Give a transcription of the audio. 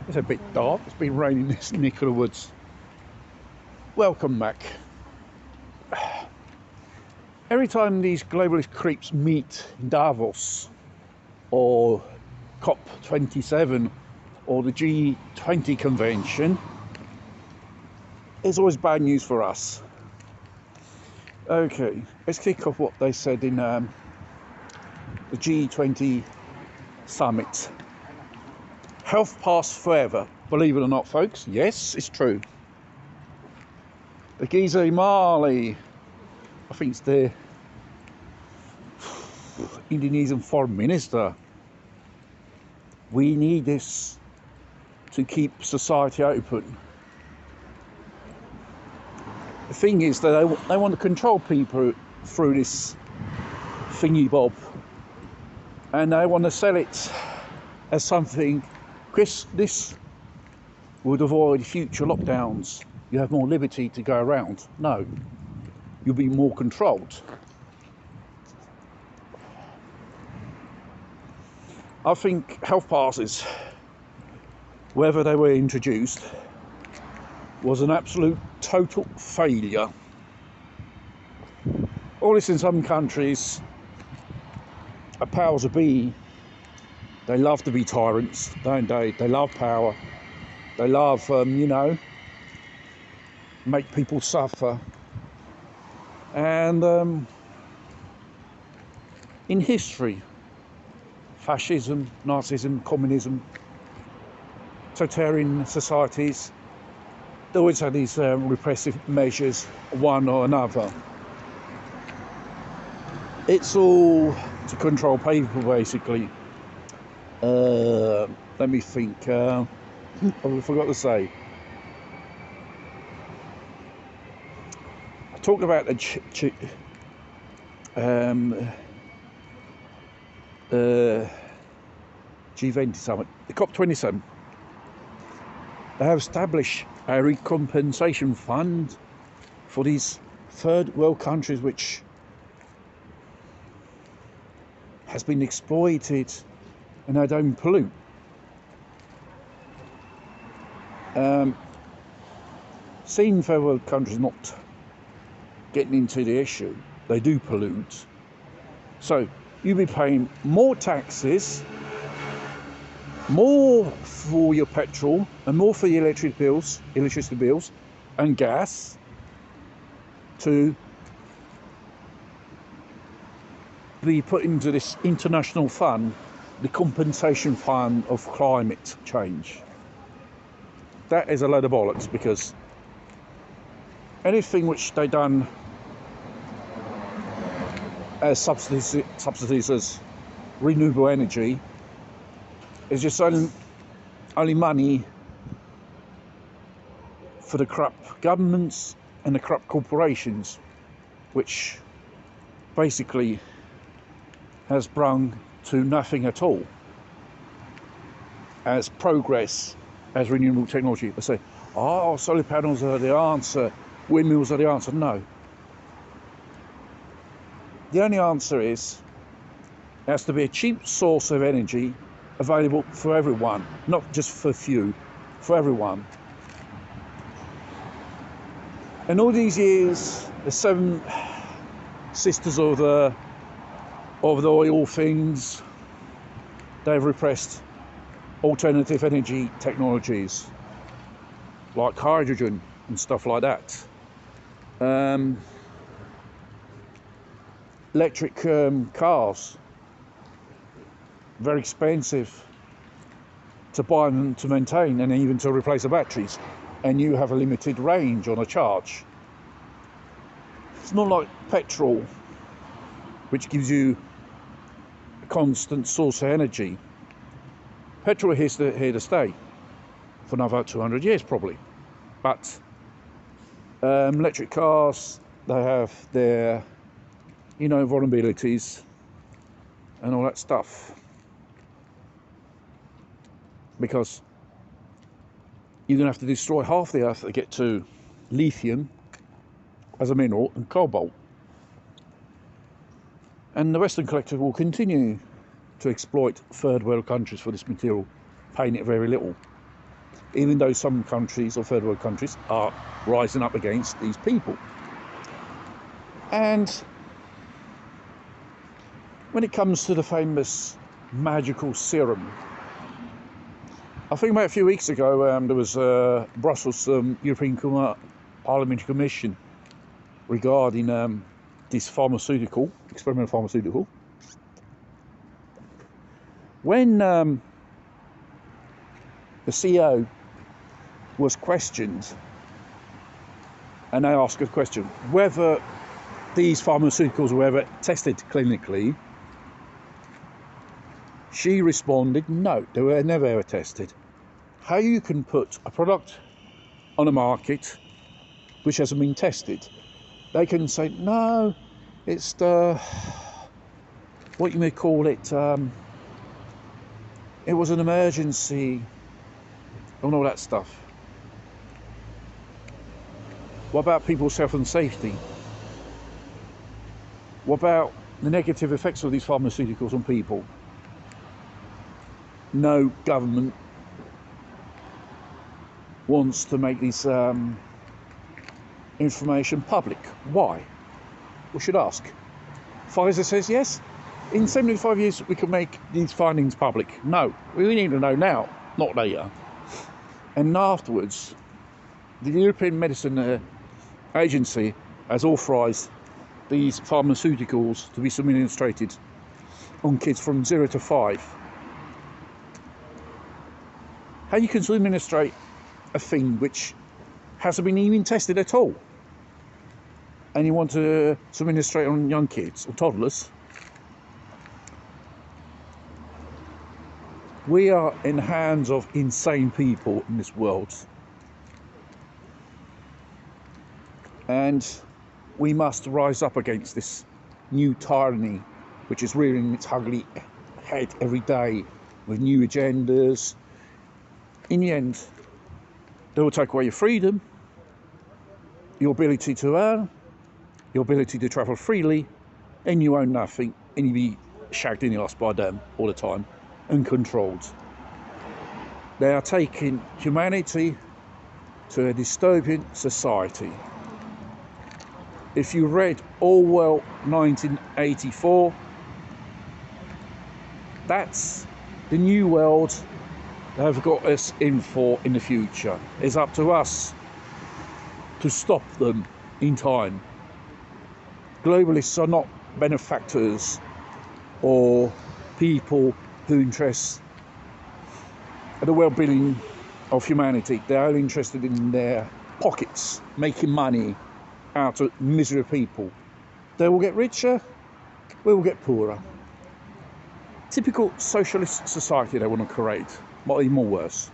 It's a bit dark. It's been raining in this neck of the woods. Welcome back. Every time these globalist creeps meet in Davos or COP27 or the G20 convention, it's always bad news for us. Okay, let's kick off what they said in the G20 summit. Health pass forever. Believe it or not, folks. Yes, it's true. The geezer in Mali, I think it's the Indonesian foreign minister. We need this to keep society open. The thing is that they want to control people through this thingy bob, and they want to sell it as something. Chris, this would avoid future lockdowns. You have more liberty to go around. No, you'll be more controlled. I think health passes, whether they were introduced, was an absolute total failure. All this in some countries, a powers that be, they love to be tyrants, don't they? They love power. They love, make people suffer. And in history, fascism, Nazism, communism, totalitarian societies, they always had these repressive measures, one or another. It's all to control people, basically. Let me think. I forgot to say. I talked about the G20 summit, the COP27. They have established a recompensation fund for these third world countries which has been exploited and they don't pollute. Seeing third world countries not getting into the issue, they do pollute. So you'll be paying more taxes, more for your petrol and more for your electricity bills and gas to be put into this international fund, the compensation fund of climate change. That is a load of bollocks, because anything which they done as subsidies as renewable energy is just only money for the corrupt governments and the corrupt corporations, which basically has brung to nothing at all as progress, as renewable technology. They say, oh, solar panels are the answer, windmills are the answer. No. The only answer is there has to be a cheap source of energy available for everyone, not just for few, for everyone. And all these years, the seven sisters of the oil things, they've repressed alternative energy technologies like hydrogen and stuff like that. Electric cars, very expensive to buy and to maintain, and even to replace the batteries, and you have a limited range on a charge. It's not like petrol, which gives you a constant source of energy. Petrol is here to stay for another 200 years probably, but electric cars, they have their vulnerabilities and all that stuff, because you're going to have to destroy half the earth to get to lithium as a mineral and cobalt. And the Western collective will continue to exploit third world countries for this material, paying it very little. even though some countries or third world countries are rising up against these people. And when it comes to the famous magical serum, I think about a few weeks ago there was Brussels European Parliamentary Commission regarding this experimental pharmaceutical. When the CEO was questioned, and they asked a question whether these pharmaceuticals were ever tested clinically, she responded, no, they were never ever tested. How you can put a product on a market which hasn't been tested? They can say, no, it's what you may call it, it was an emergency, and all that stuff. What about people's health and safety? What about the negative effects of these pharmaceuticals on people? No government wants to make this information public. Why? We should ask. Pfizer says yes. In 75 years we can make these findings public. No, we need to know now, not later. And afterwards, the European Medicine Agency has authorised these pharmaceuticals to be administered on kids from 0 to 5. How you can administrate a thing which hasn't been even tested at all, and you want to administrate on young kids or toddlers? We are in the hands of insane people in this world, and we must rise up against this new tyranny which is rearing its ugly head every day with new agendas. In the end, they will take away your freedom, your ability to earn, your ability to travel freely, and you own nothing, and you be shagged in the ass by them all the time and controlled. They are taking humanity to a dystopian society. If you read Orwell 1984, that's the new world they have got us in for in the future. It's up to us to stop them in time. Globalists are not benefactors or people who interest the well-being of humanity. They are interested in their pockets, making money out of misery of people. They will get richer, we will get poorer. Typical socialist society they want to create, but even more worse.